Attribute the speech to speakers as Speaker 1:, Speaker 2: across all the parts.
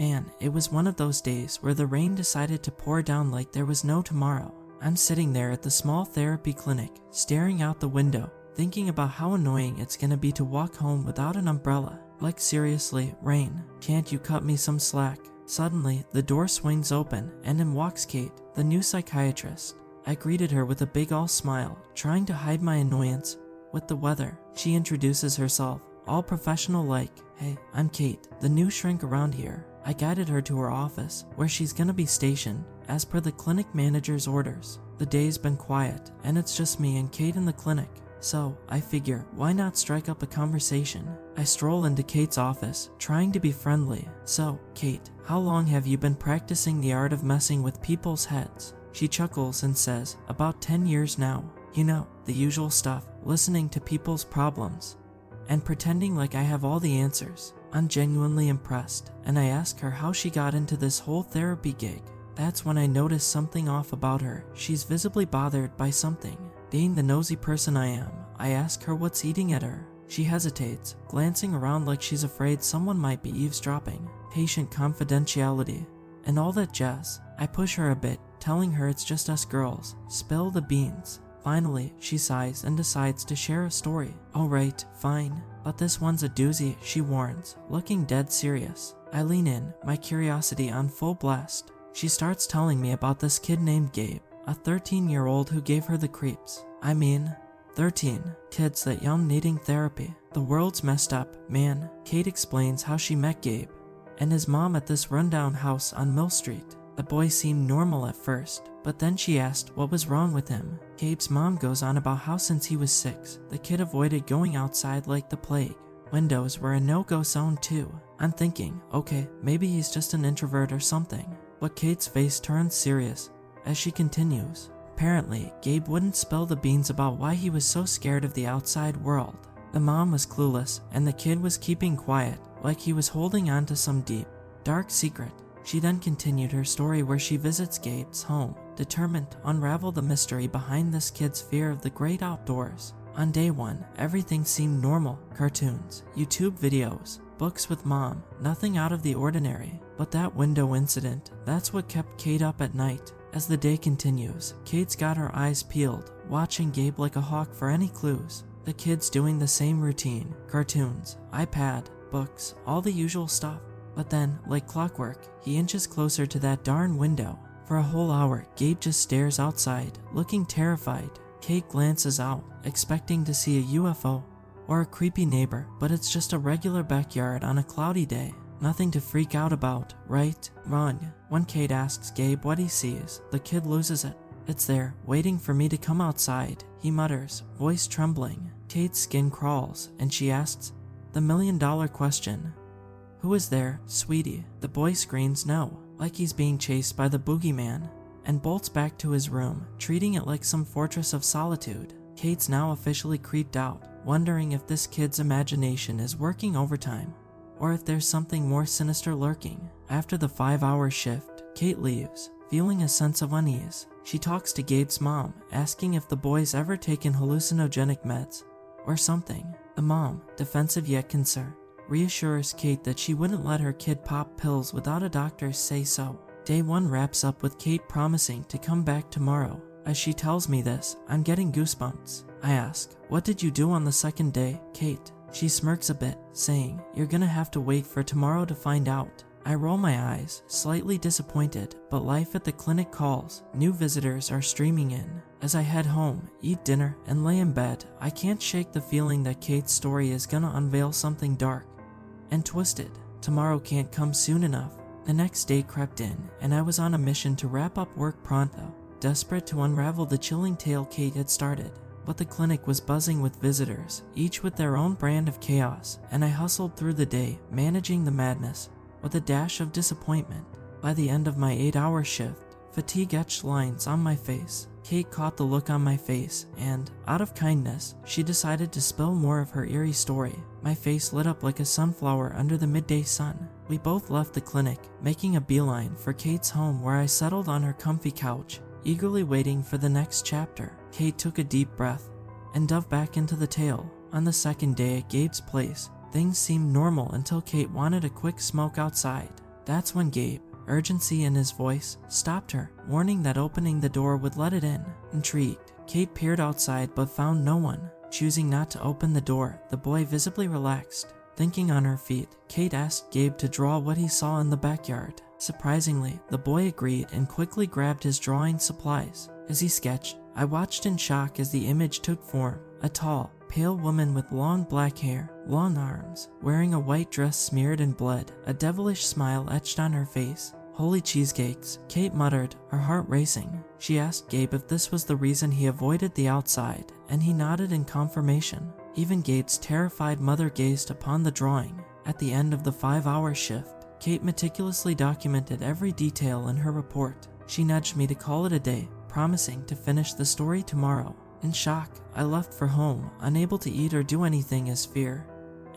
Speaker 1: Man, it was one of those days where the rain decided to pour down like there was no tomorrow. I'm sitting there at the small therapy clinic, staring out the window, thinking about how annoying it's gonna be to walk home without an umbrella. Like seriously, rain, can't you cut me some slack? Suddenly, the door swings open, and in walks Kate, the new psychiatrist. I greeted her with a big ol' smile, trying to hide my annoyance with the weather. She introduces herself, all professional like, "Hey, I'm Kate, the new shrink around here." I guided her to her office, where she's gonna be stationed, as per the clinic manager's orders. The day's been quiet, and it's just me and Kate in the clinic. So, I figure, why not strike up a conversation? I stroll into Kate's office, trying to be friendly. "So, Kate, how long have you been practicing the art of messing with people's heads?" She chuckles and says, "About 10 years now. You know, the usual stuff, listening to people's problems and pretending like I have all the answers." I'm genuinely impressed, and I ask her how she got into this whole therapy gig. That's when I notice something off about her. She's visibly bothered by something. Being the nosy person I am, I ask her what's eating at her. She hesitates, glancing around like she's afraid someone might be eavesdropping. Patient confidentiality, and all that jazz. I push her a bit, telling her it's just us girls. Spill the beans. Finally, she sighs and decides to share a story. "Alright, fine. But this one's a doozy," she warns, looking dead serious. I lean in, my curiosity on full blast. She starts telling me about this kid named Gabe, a 13-year-old who gave her the creeps. I mean, 13. Kids that young needing therapy. The world's messed up, man. Kate explains how she met Gabe and his mom at this rundown house on Mill Street. The boy seemed normal at first, but then she asked what was wrong with him. Gabe's mom goes on about how since he was 6, the kid avoided going outside like the plague. Windows were a no-go zone too. I'm thinking, okay, maybe he's just an introvert or something. But Kate's face turns serious as she continues. Apparently, Gabe wouldn't spill the beans about why he was so scared of the outside world. The mom was clueless, and the kid was keeping quiet, like he was holding on to some deep, dark secret. She then continued her story where she visits Gabe's home, determined to unravel the mystery behind this kid's fear of the great outdoors. On day 1, everything seemed normal. Cartoons, YouTube videos, books with mom, nothing out of the ordinary. But that window incident, that's what kept Kate up at night. As the day continues, Kate's got her eyes peeled, watching Gabe like a hawk for any clues. The kid's doing the same routine, cartoons, iPad, books, all the usual stuff. But then, like clockwork, he inches closer to that darn window. For a whole hour, Gabe just stares outside, looking terrified. Kate glances out, expecting to see a UFO or a creepy neighbor, but it's just a regular backyard on a cloudy day. Nothing to freak out about, right? Wrong. When Kate asks Gabe what he sees, the kid loses it. "It's there, waiting for me to come outside," he mutters, voice trembling. Kate's skin crawls, and she asks the million-dollar question. "Who is there, sweetie?" The boy screams no, like he's being chased by the boogeyman, and bolts back to his room, treating it like some fortress of solitude. Kate's now officially creeped out, wondering if this kid's imagination is working overtime, or if there's something more sinister lurking. After the 5-hour shift, Kate leaves, feeling a sense of unease. She talks to Gabe's mom, asking if the boy's ever taken hallucinogenic meds or something. The mom, defensive yet concerned, reassures Kate that she wouldn't let her kid pop pills without a doctor's say-so. Day 1 wraps up with Kate promising to come back tomorrow. As she tells me this, I'm getting goosebumps. I ask, "What did you do on the second day, Kate?" She smirks a bit, saying, "You're gonna have to wait for tomorrow to find out." I roll my eyes, slightly disappointed, but life at the clinic calls. New visitors are streaming in. As I head home, eat dinner, and lay in bed, I can't shake the feeling that Kate's story is gonna unveil something dark and twisted. Tomorrow can't come soon enough. The next day crept in, and I was on a mission to wrap up work pronto, desperate to unravel the chilling tale Kate had started. But the clinic was buzzing with visitors, each with their own brand of chaos, and I hustled through the day, managing the madness with a dash of disappointment. By the end of my 8-hour shift, fatigue etched lines on my face. Kate caught the look on my face, and, out of kindness, she decided to spill more of her eerie story. My face lit up like a sunflower under the midday sun. We both left the clinic, making a beeline for Kate's home, where I settled on her comfy couch, eagerly waiting for the next chapter. Kate took a deep breath and dove back into the tale. On the second day at Gabe's place, things seemed normal until Kate wanted a quick smoke outside. That's when Gabe, urgency in his voice, stopped her, warning that opening the door would let it in. Intrigued, Kate peered outside but found no one. Choosing not to open the door, the boy visibly relaxed. Thinking on her feet, Kate asked Gabe to draw what he saw in the backyard. Surprisingly, the boy agreed and quickly grabbed his drawing supplies. As he sketched, I watched in shock as the image took form. A tall, pale woman with long black hair, long arms, wearing a white dress smeared in blood, a devilish smile etched on her face. Holy cheesecakes, Kate muttered, her heart racing. She asked Gabe if this was the reason he avoided the outside, and he nodded in confirmation. Even Gabe's terrified mother gazed upon the drawing. At the end of the 5-hour shift, Kate meticulously documented every detail in her report. She nudged me to call it a day, promising to finish the story tomorrow. In shock, I left for home, unable to eat or do anything as fear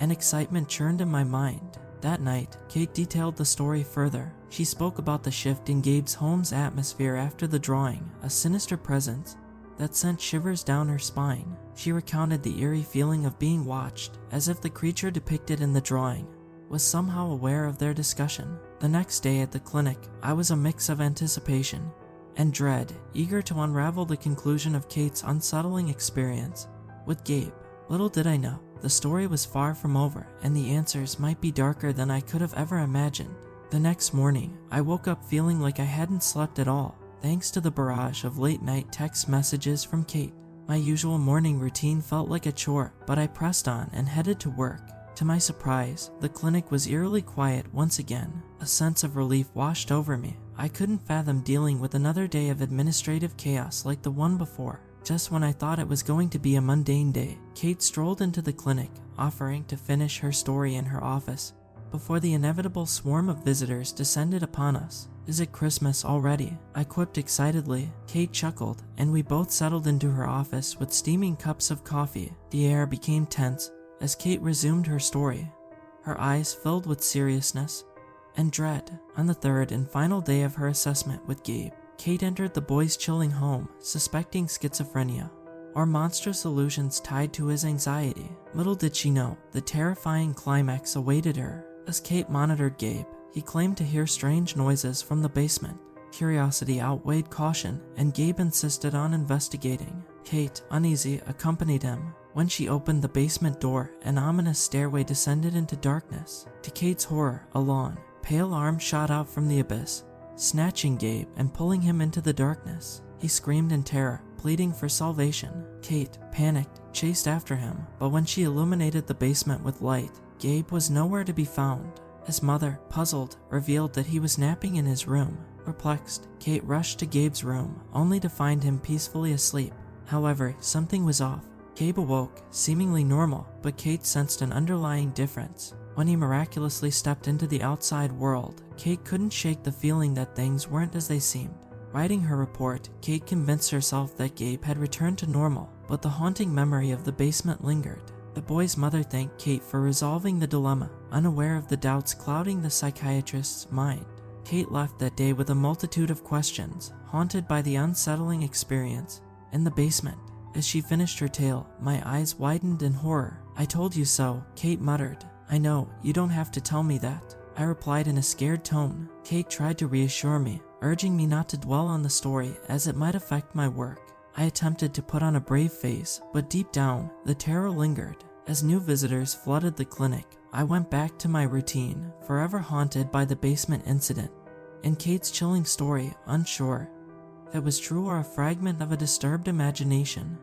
Speaker 1: and excitement churned in my mind. That night, Kate detailed the story further. She spoke about the shift in Gabe's home's atmosphere after the drawing, a sinister presence that sent shivers down her spine. She recounted the eerie feeling of being watched, as if the creature depicted in the drawing was somehow aware of their discussion. The next day at the clinic, I was a mix of anticipation and dread, eager to unravel the conclusion of Kate's unsettling experience with Gabe. Little did I know, the story was far from over, and the answers might be darker than I could have ever imagined. The next morning, I woke up feeling like I hadn't slept at all, thanks to the barrage of late-night text messages from Kate. My usual morning routine felt like a chore, but I pressed on and headed to work. To my surprise, the clinic was eerily quiet once again. A sense of relief washed over me. I couldn't fathom dealing with another day of administrative chaos like the one before. Just when I thought it was going to be a mundane day, Kate strolled into the clinic, offering to finish her story in her office before the inevitable swarm of visitors descended upon us. "Is it Christmas already?" I quipped excitedly. Kate chuckled, and we both settled into her office with steaming cups of coffee. The air became tense as Kate resumed her story, her eyes filled with seriousness and dread. On the third and final day of her assessment with Gabe, Kate entered the boy's chilling home, suspecting schizophrenia or monstrous illusions tied to his anxiety. Little did she know, the terrifying climax awaited her. As Kate monitored Gabe, he claimed to hear strange noises from the basement. Curiosity outweighed caution, and Gabe insisted on investigating. Kate, uneasy, accompanied him. When she opened the basement door, an ominous stairway descended into darkness. To Kate's horror, a long, pale arm shot out from the abyss, snatching Gabe and pulling him into the darkness. He screamed in terror, pleading for salvation. Kate, panicked, chased after him, but when she illuminated the basement with light, Gabe was nowhere to be found. His mother, puzzled, revealed that he was napping in his room. Perplexed, Kate rushed to Gabe's room, only to find him peacefully asleep. However, something was off. Gabe awoke, seemingly normal, but Kate sensed an underlying difference. When he miraculously stepped into the outside world, Kate couldn't shake the feeling that things weren't as they seemed. Writing her report, Kate convinced herself that Gabe had returned to normal, but the haunting memory of the basement lingered. The boy's mother thanked Kate for resolving the dilemma, unaware of the doubts clouding the psychiatrist's mind. Kate left that day with a multitude of questions, haunted by the unsettling experience in the basement. As she finished her tale, my eyes widened in horror. "I told you so," Kate muttered. "I know, you don't have to tell me that," I replied in a scared tone. Kate tried to reassure me, urging me not to dwell on the story as it might affect my work. I attempted to put on a brave face, but deep down, the terror lingered. As new visitors flooded the clinic, I went back to my routine, forever haunted by the basement incident and Kate's chilling story, unsure if it was true or a fragment of a disturbed imagination.